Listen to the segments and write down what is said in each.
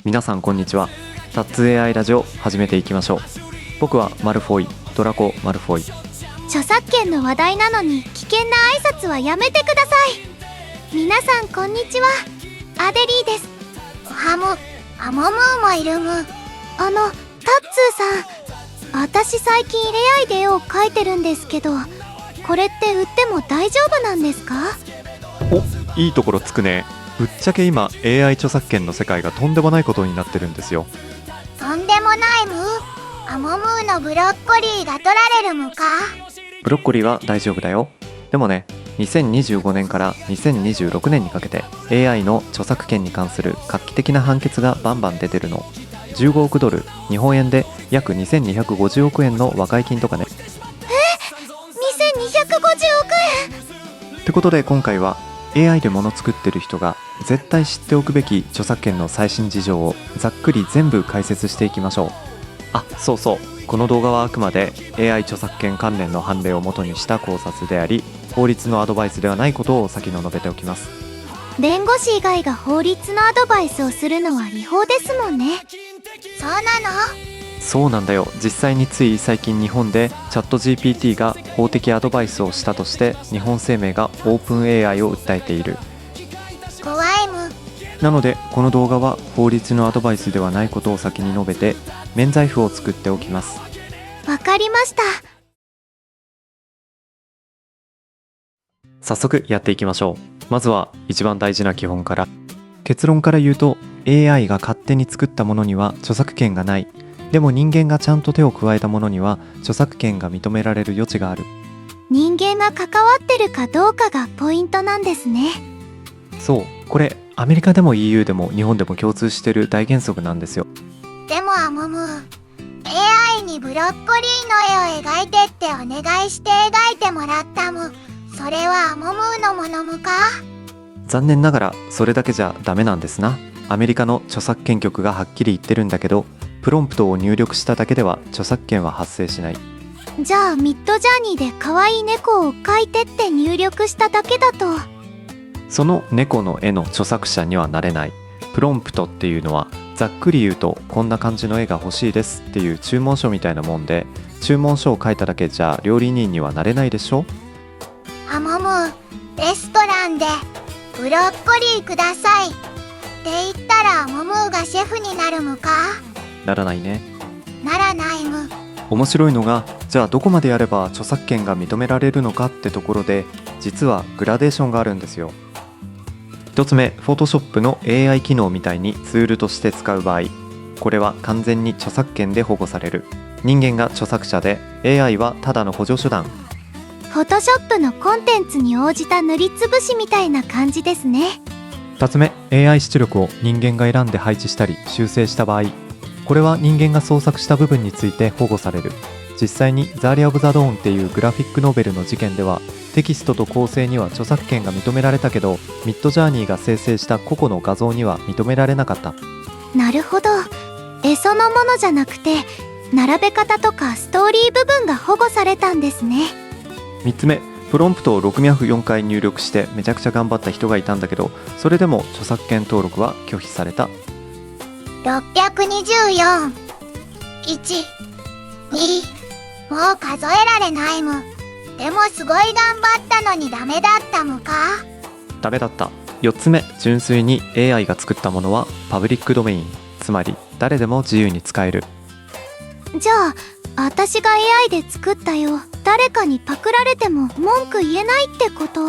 皆さんこんにちは。タッツ AI ラジオ始めていきましょう。僕はマルフォイ、ドラコ・マルフォイ。著作権の話題なのに危険な挨拶はやめてください。皆さんこんにちは、アデリーです。アモムーもいるむ。タッツーさん、私最近レアいで絵を描いてるんですけど、これって売っても大丈夫なんですか？お、いいところつくね。ぶっちゃけ今 AI 著作権の世界がとんでもないことになってるんですよ。とんでもないむ。アモムーのブロッコリーが取られるむか？ブロッコリーは大丈夫だよ。でもね、2025年から2026年にかけて AI の著作権に関する画期的な判決がバンバン出てるの。15億ドル、日本円で約2250億円の和解金とかね。2250億円ってことで今回は AI で物作ってる人が絶対知っておくべき著作権の最新事情をざっくり全部解説していきましょう。あ、そうそう、この動画はあくまで AI 著作権関連の判例を元にした考察であり、法律のアドバイスではないことを先に述べておきます。弁護士以外が法律のアドバイスをするのは違法ですもんね。そうなの？そうなんだよ。実際につい最近日本でチャット GPT が法的アドバイスをしたとして日本生命がオープン AI を訴えている。怖いむ。なのでこの動画は法律のアドバイスではないことを先に述べて免罪符を作っておきます。わかりました。早速やっていきましょう。まずは一番大事な基本から。結論から言うと AI が勝手に作ったものには著作権がない。でも人間がちゃんと手を加えたものには著作権が認められる余地がある。人間が関わってるかどうかがポイントなんですね。そう、これアメリカでも EU でも日本でも共通してる大原則なんですよ。でもアモムー、AI にブロッコリーの絵を描いてってお願いして描いてもらったむ。それはアモムーのものむか？残念ながらそれだけじゃダメなんですな。アメリカの著作権局がはっきり言ってるんだけど、プロンプトを入力しただけでは著作権は発生しない。じゃあミッドジャーニーで可愛い猫を描いてって入力しただけだと、その猫の絵の著作者にはなれない。プロンプトっていうのはざっくり言うとこんな感じの絵が欲しいですっていう注文書みたいなもんで、注文書を書いただけじゃ料理人にはなれないでしょ。アモムー、レストランでブロッコリーくださいって言ったらアモムーがシェフになるむか？ならないね。ならないむ。面白いのが、じゃあどこまでやれば著作権が認められるのかってところで、実はグラデーションがあるんですよ。一つ目、Photoshop の AI 機能みたいにツールとして使う場合、これは完全に著作権で保護される。人間が著作者で AI はただの補助手段。フォトショップのコンテンツに応じた塗りつぶしみたいな感じですね。2つ目、AI 出力を人間が選んで配置したり修正した場合、これは人間が創作した部分について保護される。実際にザーリア・オブ・ザ・ドーンっていうグラフィックノベルの事件では、テキストと構成には著作権が認められたけど、ミッドジャーニーが生成した個々の画像には認められなかった。なるほど。絵そのものじゃなくて並べ方とかストーリー部分が保護されたんですね。3つ目、プロンプトを604回入力してめちゃくちゃ頑張った人がいたんだけど、それでも著作権登録は拒否された。624、1、2、もう数えられないむ。でもすごい頑張ったのにダメだったむか？ダメだった。4つ目、純粋に AI が作ったものはパブリックドメイン、つまり誰でも自由に使える。じゃあ私が AI で作った絵を誰かにパクられても文句言えないってこと？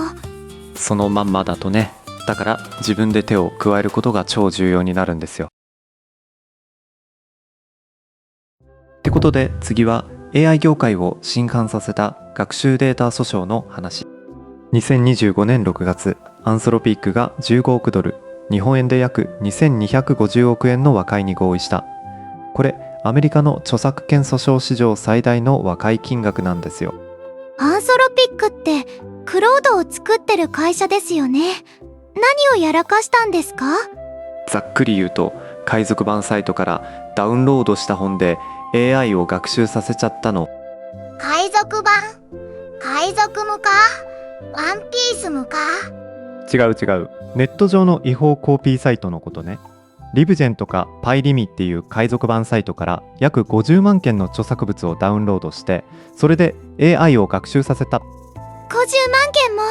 そのまんまだとね。だから自分で手を加えることが超重要になるんですよ。ってことで次は AI 業界を震撼させた学習データ訴訟の話。2025年6月、アンソロピックが15億ドル、日本円で約2250億円の和解に合意した。これアメリカの著作権訴訟史上最大の和解金額なんですよ。アンソロピックってクロードを作ってる会社ですよね。何をやらかしたんですか？ざっくり言うと、海賊版サイトからダウンロードした本で AI を学習させちゃったの。海賊版？海賊むか？ワンピースむか？違う違う、ネット上の違法コピーサイトのことね。リブジェンとかパイリミっていう海賊版サイトから約50万件の著作物をダウンロードして、それで AI を学習させた。50万件も。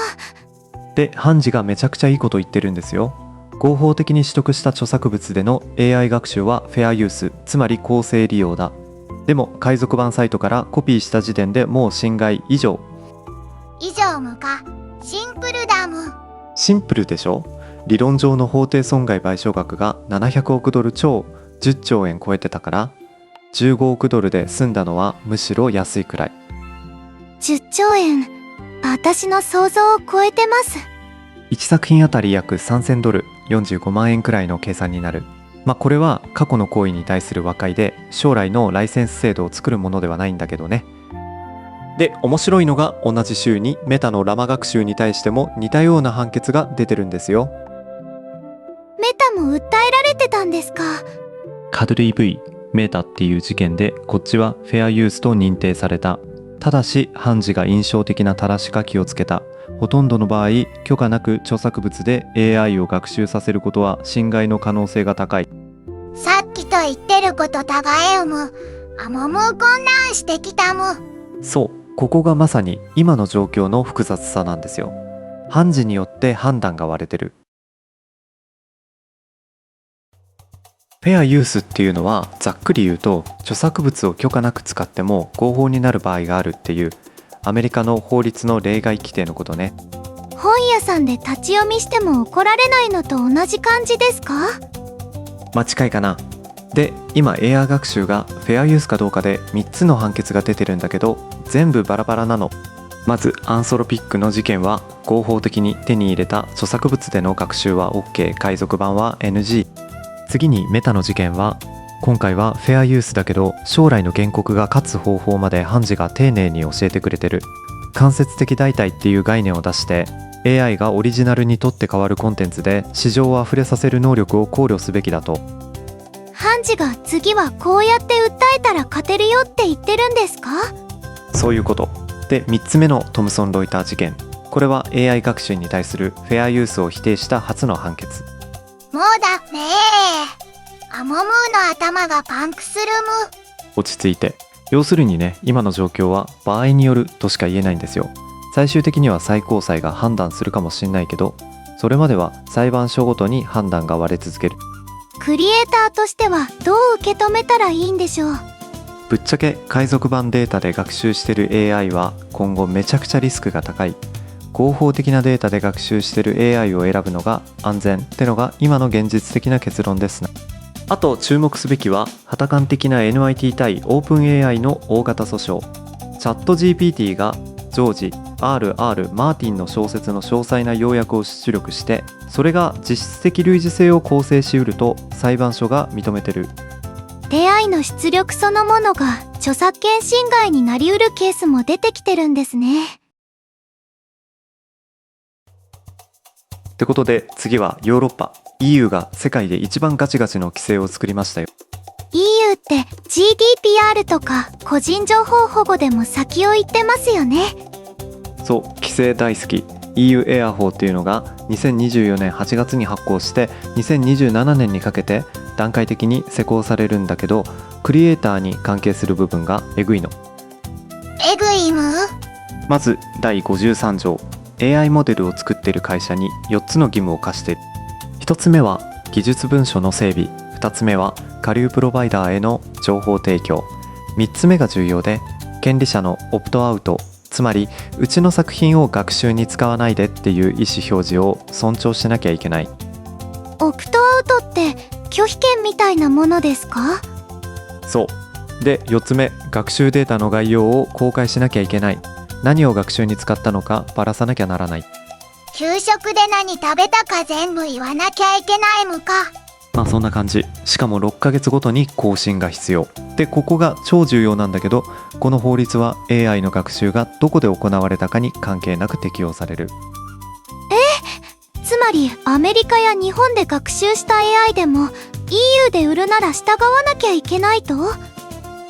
で、ハンジがめちゃくちゃいいこと言ってるんですよ。合法的に取得した著作物での AI 学習はフェアユース、つまり公正利用だ。でも海賊版サイトからコピーした時点でもう侵害以上。以上無か。シンプルだむ。シンプルでしょ。理論上の法定損害賠償額が700億ドル超10兆円超えてたから、15億ドルで済んだのはむしろ安いくらい。10兆円。私の想像を超えてます。1作品あたり約3000ドル、45万円くらいの計算になる。これは過去の行為に対する和解で、将来のライセンス制度を作るものではないんだけどね。で、面白いのが同じ週にメタのラマ学習に対しても似たような判決が出てるんですよ。メタも訴えられてたんですか。カドル EV メタっていう事件で、こっちはフェアユースと認定された。ただしハンジが印象的な正し書きをつけた。ほとんどの場合、許可なく著作物で AI を学習させることは侵害の可能性が高い。さっきと言ってることたがえうむ。あもむ混乱してきたむ。そう、ここがまさに今の状況の複雑さなんですよ。ハンジによって判断が割れてる。フェアユースっていうのはざっくり言うと、著作物を許可なく使っても合法になる場合があるっていうアメリカの法律の例外規定のことね。本屋さんで立ち読みしても怒られないのと同じ感じですか。近いかな。で、今 AI 学習がフェアユースかどうかで3つの判決が出てるんだけど、全部バラバラなの。まずアンソロピックの事件は合法的に手に入れた著作物での学習は OK、 海賊版は NG。 次にメタの事件は、今回はフェアユースだけど将来の原告が勝つ方法までハンジが丁寧に教えてくれてる。間接的代替っていう概念を出して、 AI がオリジナルにとって変わるコンテンツで市場をあふれさせる能力を考慮すべきだと。ハンジが次はこうやって訴えたら勝てるよって言ってるんですか。そういうこと。で、3つ目のトムソン・ロイター事件。これは AI 学習に対するフェアユースを否定した初の判決。もうだねえ。アモムーの頭がパンクするむ。落ち着いて。要するにね、今の状況は場合によるとしか言えないんですよ。最終的には最高裁が判断するかもしれないけど、それまでは裁判所ごとに判断が割れ続ける。クリエイターとしてはどう受け止めたらいいんでしょう。ぶっちゃけ海賊版データで学習してる AI は今後めちゃくちゃリスクが高い。合法的なデータで学習してる AI を選ぶのが安全ってのが今の現実的な結論ですな。あと注目すべきは、傍観的な NIT 対 OpenAI の大型訴訟。チャット GPT がジョージ R.R. マーティンの小説の詳細な要約を出力して、それが実質的類似性を構成しうると裁判所が認めてる。AI の出力そのものが著作権侵害になりうるケースも出てきてるんですね。ってことで次はヨーロッパ。 EU が世界で一番ガチガチの規制を作りましたよ。 EU って GDPR とか個人情報保護でも先を行ってますよね。そう、規制大好き。 EU エア法っていうのが2024年8月に発行して2027年にかけて段階的に施行されるんだけど、クリエイターに関係する部分がえぐいの。えぐいむ。まず第53条、 AI モデルを作っている会社に4つの義務を課している。1つ目は技術文書の整備、2つ目は下流プロバイダーへの情報提供、3つ目が重要で、権利者のオプトアウト、つまりうちの作品を学習に使わないでっていう意思表示を尊重しなきゃいけない。オプトアウトって拒否権みたいなものですか？そうで、4つ目、学習データの概要を公開しなきゃいけない。何を学習に使ったのかばらさなきゃならない。給食で何食べたか全部言わなきゃいけないむか。そんな感じ。しかも6ヶ月ごとに更新が必要で、ここが超重要なんだけど、この法律は AI の学習がどこで行われたかに関係なく適用される。つまりアメリカや日本で学習した AI でも EU で売るなら従わなきゃいけないと？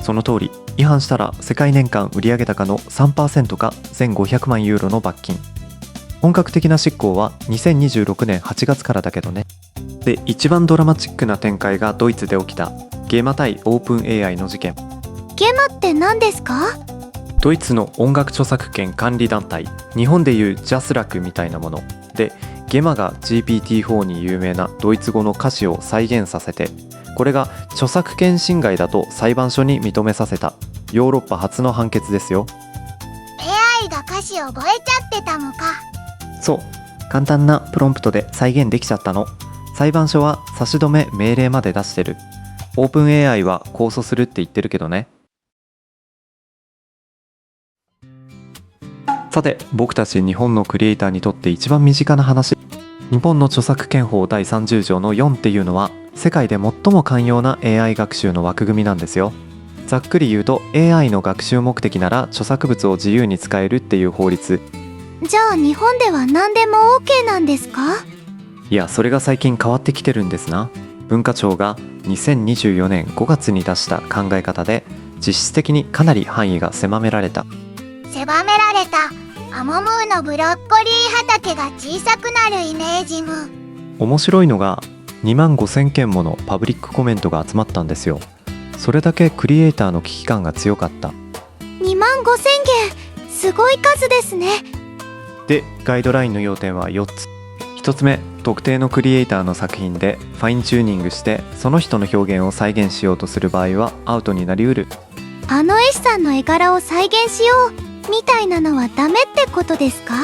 その通り。違反したら世界年間売上高の 3% か1500万ユーロの罰金。本格的な執行は2026年8月からだけどね。で一番ドラマチックな展開がドイツで起きたゲマ対オープン AI の事件。ゲマって何ですか？ドイツの音楽著作権管理団体、日本でいうジャスラックみたいなもので、ゲマが GPT-4 に有名なドイツ語の歌詞を再現させて、これが著作権侵害だと裁判所に認めさせたヨーロッパ初の判決ですよ。 AI が歌詞覚えちゃってたのか。そう、簡単なプロンプトで再現できちゃったの。裁判所は差し止め命令まで出してる。オープン AI は控訴するって言ってるけどね。さて、僕たち日本のクリエイターにとって一番身近な話。日本の著作権法第30条の4っていうのは世界で最も寛容な AI 学習の枠組みなんですよ。ざっくり言うと AI の学習目的なら著作物を自由に使えるっていう法律。じゃあ日本では何でも OK なんですか？いや、それが最近変わってきてるんですな。文化庁が2024年5月に出した考え方で実質的にかなり範囲が狭められた。狭められた。アモムーのブロッコリー畑が小さくなるイメージむ。面白いのが2万5,000件ものパブリックコメントが集まったんですよ。それだけクリエイターの危機感が強かった。2万5,000件、すごい数ですね。で、ガイドラインの要点は4つ。1つ目、特定のクリエイターの作品でファインチューニングしてその人の表現を再現しようとする場合はアウトになりうる。あの絵師さんの絵柄を再現しようみたいなのはダメってことですか？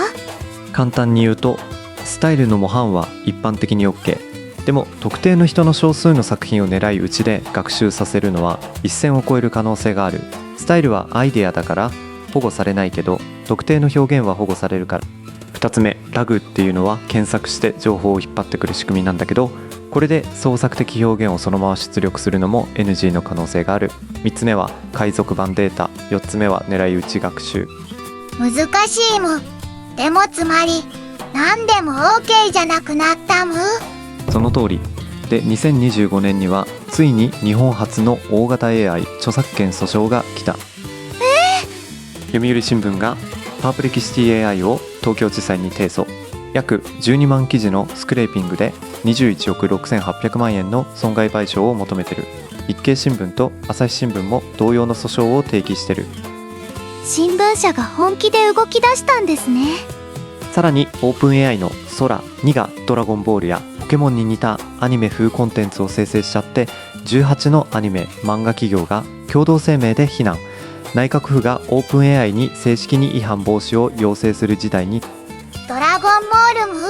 簡単に言うと、スタイルの模範は一般的に OK。 でも特定の人の少数の作品を狙いうちで学習させるのは一線を越える可能性がある。スタイルはアイデアだから保護されないけど、特定の表現は保護されるから。2つ目、ラグっていうのは検索して情報を引っ張ってくる仕組みなんだけど、これで創作的表現をそのまま出力するのも NG の可能性がある。3つ目は海賊版データ。4つ目は狙い撃ち学習。難しいむ。でもつまり何でも OK じゃなくなったむ。その通りで、2025年にはついに日本初の大型 AI 著作権訴訟が来た。読売新聞がパープレキシティ AI を東京地裁に提訴。約12万記事のスクレーピングで21億6800万円の損害賠償を求めてる。日経新聞と朝日新聞も同様の訴訟を提起してる。新聞社が本気で動き出したんですね。さらにオープン AI の空2がドラゴンボールやポケモンに似たアニメ風コンテンツを生成しちゃって、18のアニメ漫画企業が共同声明で非難。内閣府がオープン AI に正式に違反防止を要請する事態に。ドラゴンボールむ。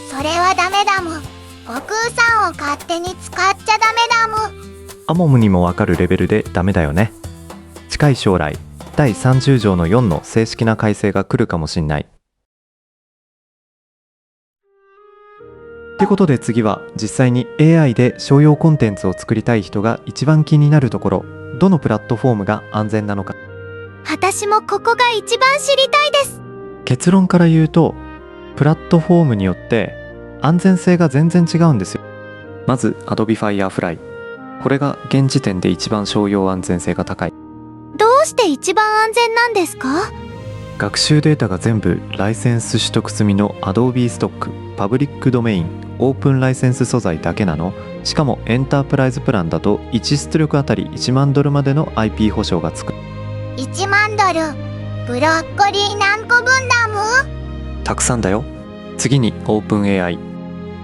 それはダメだむ。悟空さんを勝手に使っちゃダメだむ。アモムにもわかるレベルでダメだよね。近い将来第30条の4の正式な改正が来るかもしんない。ってことで次は実際に AI で商用コンテンツを作りたい人が一番気になるところ、どのプラットフォームが安全なのか。私もここが一番知りたいです。結論から言うと、プラットフォームによって安全性が全然違うんですよ。まず Adobe Firefly。これが現時点で一番商用安全性が高い。どうして一番安全なんですか？学習データが全部ライセンス取得済みの Adobe ストック、パブリックドメイン、オープンライセンス素材だけなの。しかもエンタープライズプランだと1出力あたり1万ドルまでの IP 保証がつく。1万ドル。ブロッコリー何個分だむ？たくさんだよ。次に OpenAI。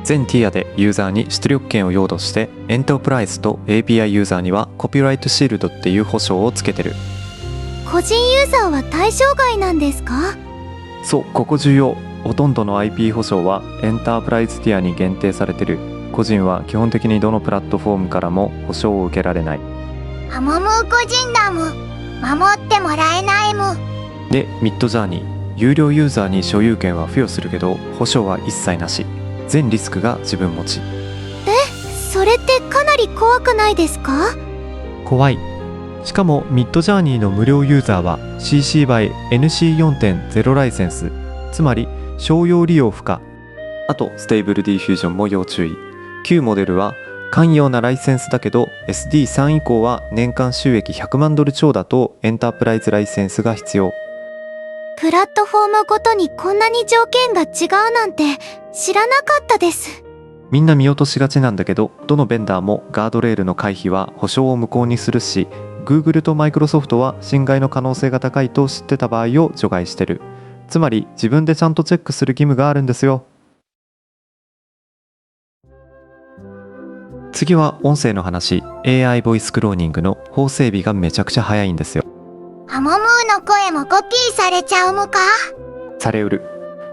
全ティアでユーザーに出力権を用途して、エンタープライズと API ユーザーにはコピーライトシールドっていう保証をつけてる。個人ユーザーは対象外なんですか？そう、ここ重要。ほとんどの IP 保証はエンタープライズティアに限定されてる。個人は基本的にどのプラットフォームからも保証を受けられない。アモムー個人だむ。守ってもらえないむ。で、ミッドジャーニー。有料ユーザーに所有権は付与するけど保証は一切なし。全リスクが自分持ち。それってかなり怖くないですか？怖い。しかもミッドジャーニーの無料ユーザーは CC by NC4.0 ライセンス、つまり商用利用不可。あとステーブルディフュージョンも要注意。旧モデルは寛容なライセンスだけど SD3 以降は年間収益100万ドル超だとエンタープライズライセンスが必要。プラットフォームごとにこんなに条件が違うなんて知らなかったです。みんな見落としがちなんだけど、どのベンダーもガードレールの回避は保証を無効にするし、 Google と Microsoft は侵害の可能性が高いと知ってた場合を除外してる。つまり自分でちゃんとチェックする義務があるんですよ。次は音声の話。 AI ボイスクローニングの法整備がめちゃくちゃ早いんですよ。アモムーの声もコピーされちゃうむか？されうる。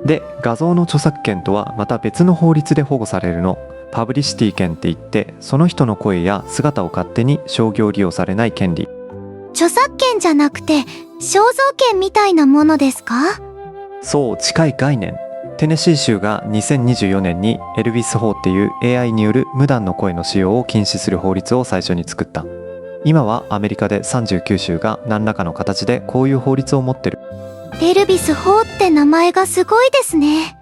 で、画像の著作権とはまた別の法律で保護されるの。パブリシティ権って言って、その人の声や姿を勝手に商業利用されない権利。著作権じゃなくて肖像権みたいなものですか？そう、近い概念。テネシー州が2024年にエルビス法っていう AI による無断の声の使用を禁止する法律を最初に作った。今はアメリカで39州が何らかの形でこういう法律を持ってる。エルビス法って名前がすごいですね。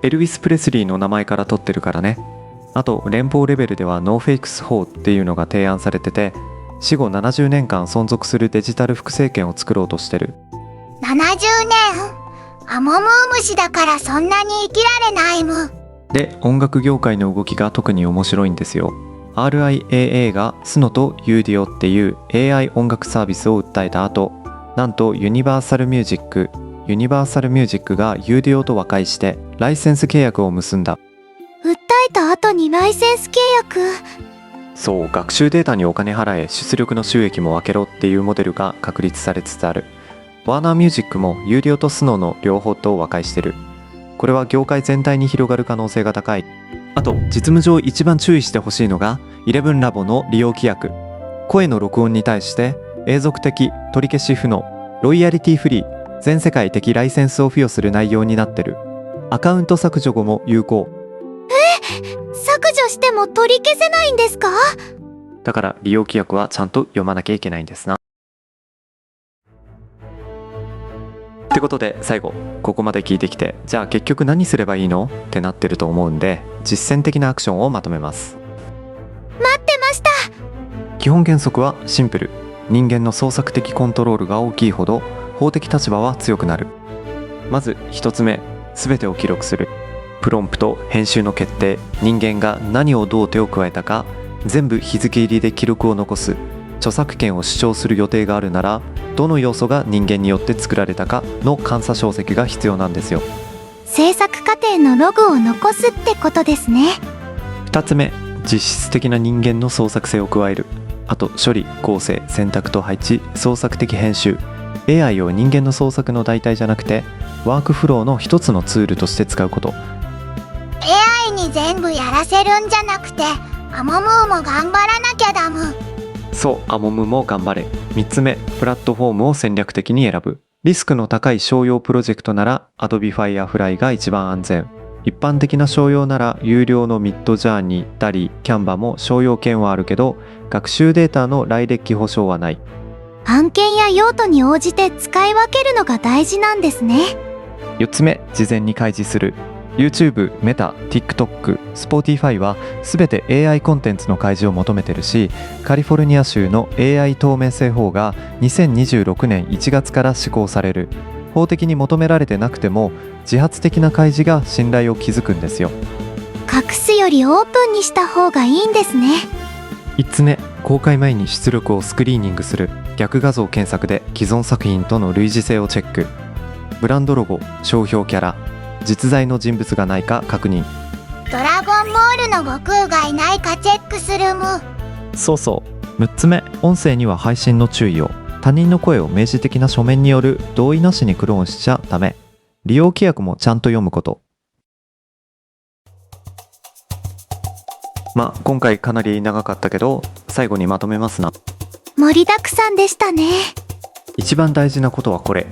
エルビス・プレスリーの名前から取ってるからね。あと連邦レベルではノーフェイクス法っていうのが提案されてて、死後70年間存続するデジタル複製権を作ろうとしてる。70年？アモムー虫だからそんなに生きられないむ。で、音楽業界の動きが特に面白いんですよ。 RIAA がスノとユーディオっていう AI 音楽サービスを訴えた後、なんとユニバーサルミュージックがユーディオと和解してライセンス契約を結んだ。訴えた後にライセンス契約？そう、学習データにお金払え、出力の収益も分けろっていうモデルが確立されつつある。ワーナーミュージックもユーディオとスノの両方と和解してる。これは業界全体に広がる可能性が高い。あと実務上一番注意してほしいのが11ラボの利用規約。声の録音に対して永続的、取り消し不能、ロイヤリティフリー、全世界的ライセンスを付与する内容になってる。アカウント削除後も有効。削除しても取り消せないんですか？だから利用規約はちゃんと読まなきゃいけないんですな。ってことで最後、ここまで聞いてきて、じゃあ結局何すればいいのってなってると思うんで、実践的なアクションをまとめます。待ってました。基本原則はシンプル。人間の創作的コントロールが大きいほど法的立場は強くなる。まず一つ目、すべてを記録する。プロンプト、編集の決定、人間が何をどう手を加えたか全部日付入りで記録を残す。著作権を主張する予定があるなら、どの要素が人間によって作られたかの監査証跡が必要なんですよ。制作過程のログを残すってことですね。2つ目、実質的な人間の創作性を加える。あと処理、構成、選択と配置、創作的編集。 AI を人間の創作の代替じゃなくてワークフローの一つのツールとして使うこと。 AI に全部やらせるんじゃなくて、アモムーも頑張らなきゃだむ。そう、アモムも頑張れ。3つ目、プラットフォームを戦略的に選ぶ。リスクの高い商用プロジェクトなら Adobe Firefly が一番安全。一般的な商用なら有料のミッドジャーニー、ダリ、キャンバも商用権はあるけど、学習データの来歴保証はない。案件や用途に応じて使い分けるのが大事なんですね。4つ目、事前に開示する。 YouTube、メタ、TikTok、Spotify は全て AI コンテンツの開示を求めてるし、カリフォルニア州の AI 透明性法が2026年1月から施行される。法的に求められてなくても自発的な開示が信頼を築くんですよ。隠すよりオープンにした方がいいんですね。5つ目、公開前に出力をスクリーニングする。逆画像検索で既存作品との類似性をチェック。ブランドロゴ、商標キャラ、実在の人物がないか確認。ドラゴンボールの悟空がいないかチェックするむ。そうそう。6つ目、音声には配信の注意を。他人の声を明示的な書面による同意なしにクローンしちゃダメ。利用規約もちゃんと読むこと。今回かなり長かったけど最後にまとめますな。盛りだくさんでしたね。一番大事なことはこれ。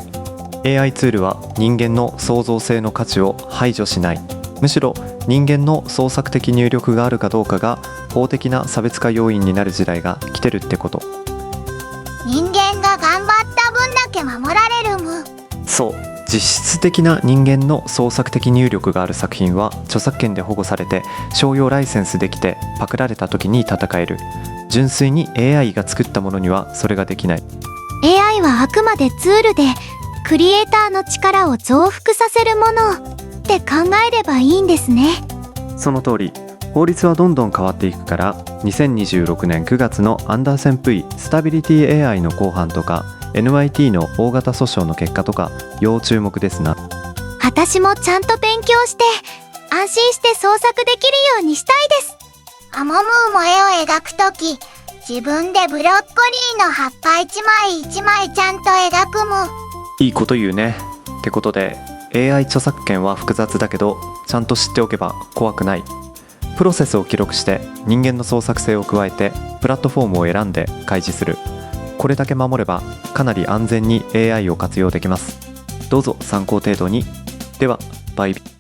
AI ツールは人間の創造性の価値を排除しない。むしろ人間の創作的入力があるかどうかが法的な差別化要因になる時代が来てるってこと。人間が頑張った分だけ守られるむ。そう、実質的な人間の創作的入力がある作品は著作権で保護されて商用ライセンスできてパクられた時に戦える。純粋に AI が作ったものにはそれができない。 AI はあくまでツールでクリエイターの力を増幅させるものって考えればいいんですね。その通り。法律はどんどん変わっていくから、2026年9月のアンダーセン V スタビリティ AI の公判とか NYT の大型訴訟の結果とか要注目ですな。私もちゃんと勉強して安心して創作できるようにしたいです。アモムーも絵を描くとき、自分でブロッコリーの葉っぱ一枚一枚ちゃんと描くもん。いいこと言うね。ってことで AI 著作権は複雑だけどちゃんと知っておけば怖くない。プロセスを記録して人間の創作性を加えてプラットフォームを選んで開示する。これだけ守ればかなり安全に AI を活用できます。どうぞ参考程度に。ではバイビー。